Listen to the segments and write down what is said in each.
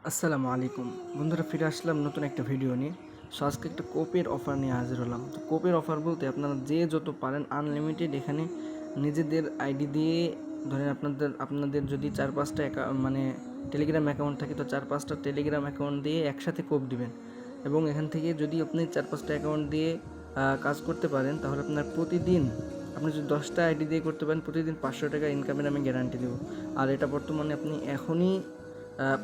আসসালামু আলাইকুম বন্ধুরা, ফিরে আসলাম নতুন একটা ভিডিও নিয়ে। সো আজকে একটা কোপের অফার নিয়ে হাজির হলাম। তো কোপের অফার বলতে আপনারা যে যত পারেন আনলিমিটেড এখানে নিজেদের আইডি দিয়ে, ধরেন আপনাদের যদি 4-5টা মানে টেলিগ্রাম অ্যাকাউন্ট থাকে, তো 4-5টা টেলিগ্রাম অ্যাকাউন্ট দিয়ে একসাথে কোপ দিবেন। এবং এখান থেকে যদি আপনি 4-5টা অ্যাকাউন্ট দিয়ে কাজ করতে পারেন, তাহলে আপনার প্রতিদিন, আপনি যদি 10টা আইডি দিয়ে করতে পারেন, প্রতিদিন 500 টাকা ইনকামের আমি গ্যারান্টি দেবো। আর এটা বর্তমানে আপনি এখনই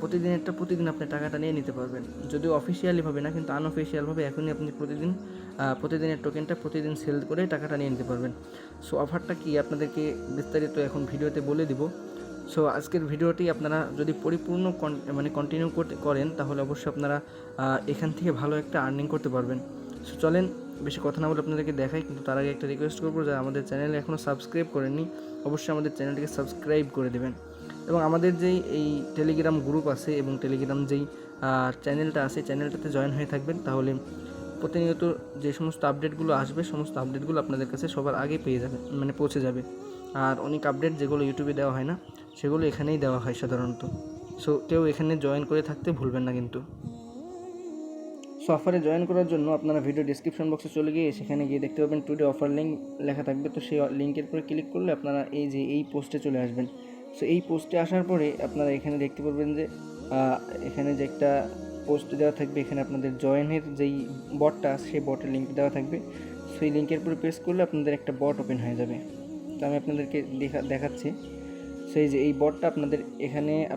প্রতিদিন আপনি টাকাটা নিয়ে নিতে পারবেন, যদিও অফিসিয়ালিভাবে না, কিন্তু আনঅফিসিয়ালভাবে এখনই আপনি প্রতিদিনের টোকেনটা প্রতিদিন সেল করে টাকাটা নিয়ে নিতে পারবেন। সো অফারটা কি আপনাদেরকে বিস্তারিত এখন ভিডিওতে বলে দিব। সো আজকের ভিডিওটি আপনারা যদি পরিপূর্ণ কন্টিনিউ করেন, তাহলে অবশ্যই আপনারা এখান থেকে ভালো একটা আর্নিং করতে পারবেন। সো চলেন, বেশি কথা না বলে আপনাদেরকে দেখাই, কিন্তু তার আগে একটা রিকোয়েস্ট করবো, যারা আমাদের চ্যানেলে এখনও সাবস্ক্রাইব করেননি, অবশ্যই আমাদের চ্যানেলটিকে সাবস্ক্রাইব করে দেবেন। এবং আমাদের যেই এই টেলিগ্রাম গ্রুপ আছে এবং টেলিগ্রাম যেই চ্যানেলটা আছে, চ্যানেলটাতে জয়েন হয়ে থাকবেন, তাহলে প্রতিনিয়ত যে সমস্ত আপডেটগুলো আসবে, সমস্ত আপডেটগুলো আপনাদের কাছে সবার আগে পেয়ে যাবে, পৌঁছে যাবে। আর অনেক আপডেট যেগুলো ইউটিউবে দেওয়া হয় না, সেগুলো এখানেই দেওয়া হয় সাধারণত। সো কেউ এখানে জয়েন করে থাকতে ভুলবেন না কিন্তু। সো অফারে জয়েন করার জন্য আপনারা ভিডিও ডিসক্রিপশন বক্সে চলে গিয়ে সেখানে গিয়ে দেখতে পাবেন টুডে অফার লিঙ্ক লেখা থাকবে। তো সেই লিঙ্কের পরে ক্লিক করলে আপনারা এই পোস্টে চলে আসবেন। সো এই পোস্টে আসার পরে আপনারা এখানে দেখতে পারবেন যে এখানে যে একটা পোস্ট দেওয়া থাকবে, এখানে আপনাদের জয়েনের যেই বটটা সেই বটের লিঙ্ক দেওয়া থাকবে। সেই লিঙ্কের পরে প্রেস করলে আপনাদের একটা বট ওপেন হয়ে যাবে। তো আমি আপনাদেরকে দেখাচ্ছি। সেই যে এই বটটা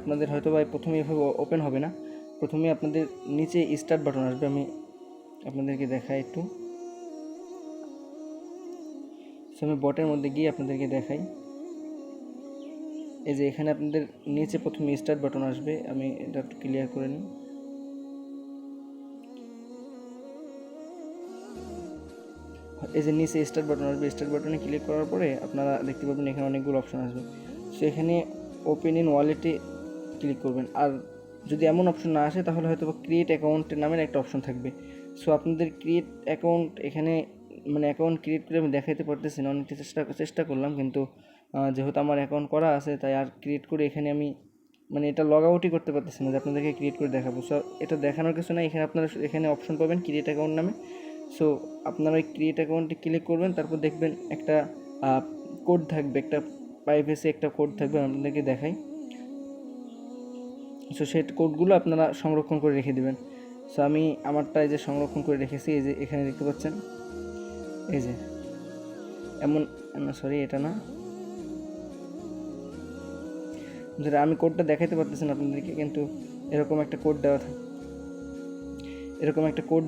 আপনাদের হয়তো বা প্রথমে এভাবে ওপেন হবে না। প্রথমে আপনাদের নিচে স্টার্ট বাটন আসবে, আমি আপনাদেরকে দেখাই একটু। সো আমি বটের মধ্যে গিয়ে আপনাদেরকে দেখাই। এই যে এখানে আপনাদের নিচে প্রথমে স্টার্ট বাটন আসবে, আমি এটা একটু ক্লিয়ার করে নিই। এই যে নিচে স্টার্ট বাটন আসবে, স্টার্ট বাটনে ক্লিক করার পরে আপনারা দেখতে পাবেন এখানে অনেকগুলো অপশন আসবে। সো এখানে ওপেন ইন ওয়ালেটে ক্লিক করবেন। আর যদি এমন অপশন না আসে, তাহলে হয়তো ক্রিয়েট অ্যাকাউন্টের নামের একটা অপশন থাকবে। সো আপনাদের ক্রিয়েট অ্যাকাউন্ট এখানে অ্যাকাউন্ট ক্রিয়েট করে আমি দেখাইতে পারতেছি না, অনেকটা চেষ্টা করলাম, কিন্তু যেহেতু আমার অ্যাকাউন্ট করা আছে, তাই আর ক্রিয়েট করে এখানে আমি এটা লগ আউটই করতে পারতেছি না যে আপনাদেরকে ক্রিয়েট করে দেখাবো। সো এটা দেখানোর কিছু না, এখানে অপশন পাবেন ক্রিয়েট অ্যাকাউন্ট নামে। সো আপনারা ওই ক্রিয়েট অ্যাকাউন্টে ক্লিক করবেন, তারপর দেখবেন একটা কোড থাকবে, একটা প্রাইভেসি একটা কোড থাকবে, আমি আপনাদেরকে দেখাই। সো সেই কোডগুলো আপনারা সংরক্ষণ করে রেখে দেবেন। সো আমি আমারটা এই যে সংরক্ষণ করে রেখেছি, এই যে এখানে দেখতে পাচ্ছেন, এই যে এটা না, যেটা আমি কোডটা দেখাইতে পারতেছি না আপনাদেরকে, কিন্তু এরকম একটা কোড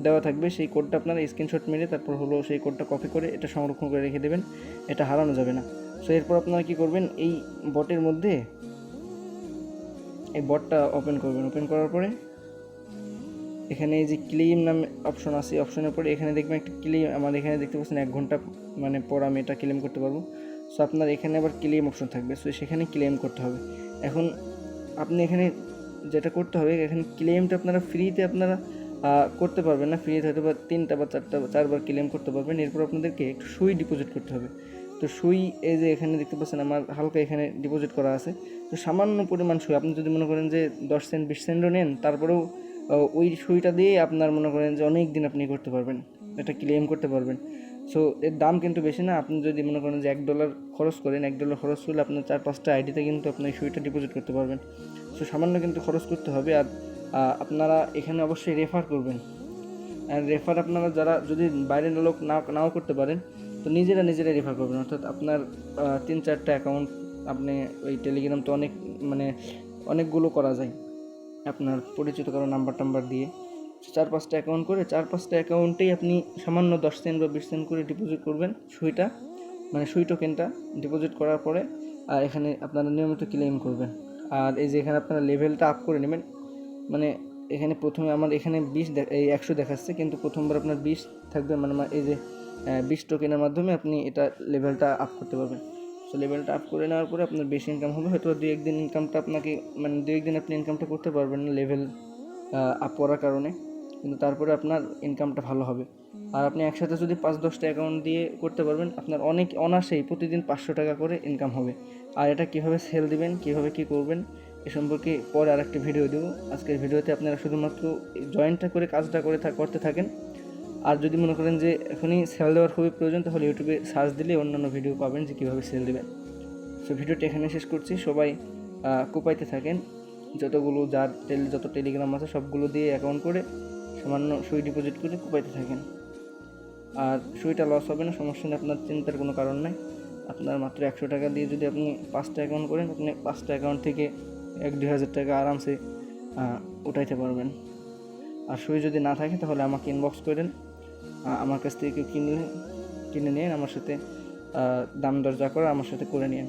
দেওয়া থাকবে। সেই কোডটা আপনারা স্ক্রিনশট মেরে তারপর সেই কোডটা কপি করে এটা সংরক্ষণ করে রেখে দেবেন, এটা হারানো যাবে না। সো এরপর আপনারা কী করবেন, এই বটের মধ্যে এই বটটা ওপেন করবেন। ওপেন করার পরে এখানে এই যে ক্লেম নামে অপশন আছে, অপশনের পরে এখানে দেখবেন একটা ক্লেম, আমার এখানে দেখতে পাচ্ছেন 1 ঘন্টা পর আমি এটা ক্লেম করতে পারবো। সো আপনার এখানে আবার ক্লেম অপশন থাকবে, সো সেখানে ক্লেম করতে হবে। এখন আপনি এখানে যেটা করতে হবে, এখানে ক্লেমটা আপনারা ফ্রিতে করতে পারবেন না, ফ্রিতে হয়তো বা 3টা বা 4বার ক্লেম করতে পারবেন। এরপর আপনাদেরকে একটু সুই ডিপোজিট করতে হবে। তো সুই এই যে এখানে দেখতে পাচ্ছেন আমার হালকা এখানে ডিপোজিট করা আছে। তো সামান্য পরিমাণ সুই, আপনি যদি মনে করেন যে 10 সেন্ট 20 সেন্টও নেন, তারপরেও ওই সুইটা দিয়ে আপনার মনে করেন যে অনেক দিন আপনি করতে পারবেন, এটা ক্লেম করতে পারবেন। সো এর দাম কিন্তু বেশি না। আপনি যদি মনে করেন যে $1 খরচ করেন, $1 খরচ করলে আপনার 4-5টা আইডিতে কিন্তু আপনি এই সুইটা ডিপোজিট করতে পারবেন। সো সামান্য কিন্তু খরচ করতে হবে। আর আপনারা এখানে অবশ্যই রেফার করবেন। আর রেফার আপনারা যারা যদি বাইরের লোক নাও করতে পারেন, তো নিজেরা রেফার করবেন। অর্থাৎ আপনার 3-4টা অ্যাকাউন্ট, আপনি ওই টেলিগ্রাম তো অনেকগুলো করা যায় আপনার পরিচিত কারো নাম্বার দিয়ে। 4-5টা অ্যাকাউন্ট করে 4-5টা অ্যাকাউন্টেই আপনি সামান্য 10 সেন্ট বা 20 সেন্ট করে ডিপোজিট করবেন সুই টোকেনটা ডিপোজিট করার পরে এখানে আপনারা নিয়মিত ক্লেম করবেন। আর এই যে এখানে আপনারা লেভেলটা আপ করে নেবেন। এখানে প্রথমে আমার এখানে 100 দেখাচ্ছে, কিন্তু প্রথমবার আপনার 20 থাকবে, এই যে 20 টোকেনের মাধ্যমে আপনি এটা লেভেলটা আপ করতে পারবেন। সো লেভেলটা আপ করে নেওয়ার পরে আপনার বেশি ইনকাম হবে, হয়তো 2-1 দিন ইনকামটা আপনাকে 2-1 দিন আপনি ইনকামটা করতে পারবেন না লেভেল আপ করার কারণে, কিন্তু তারপরে আপনার ইনকামটা ভালো হবে। আর আপনি একসাথে যদি 5-10টা অ্যাকাউন্ট দিয়ে করতে পারবেন, আপনার অনায়াসেই প্রতিদিন 500 টাকা করে ইনকাম হবে। আর এটা কীভাবে সেল দিবেন, কীভাবে কী করবেন, এ সম্পর্কে পরে আরেকটি ভিডিও দেবো। আজকের ভিডিওতে আপনারা শুধুমাত্র জয়েন্টটা করে কাজটা করতে থাকেন। আর যদি মনে করেন যে এখনই সেল দেওয়ার খুবই প্রয়োজন, তাহলে ইউটিউবে সার্চ দিলে অন্যান্য ভিডিও পাবেন যে কীভাবে সেল দেবেন। সো ভিডিওটি এখানে শেষ করছি। সবাই কোপাইতে থাকেন, যত টেলিগ্রাম আছে সবগুলো দিয়ে অ্যাকাউন্ট করে সামান্য সুই ডিপোজিট করে কোপাইতে থাকেন। আর সুইটা লস হবে না, সমস্যা নেই, আপনার চিন্তার কোনো কারণ নাই। আপনার মাত্র 100 টাকা দিয়ে যদি আপনি 5টা অ্যাকাউন্ট করেন, আপনি 5টা অ্যাকাউন্ট থেকে 1-2 হাজার টাকা আরামসে উঠাইতে পারবেন। আর সুই যদি না থাকে তাহলে আমাকে ইনবক্স করেন, আমার কাছ থেকে কেউ কিনে নিন, আমার সাথে দাম দর যা করে আমার সাথে করে নিন।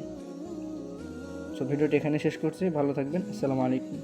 সো ভিডিওটি এখানে শেষ করছি। ভালো থাকবেন। আসসালামু আলাইকুম।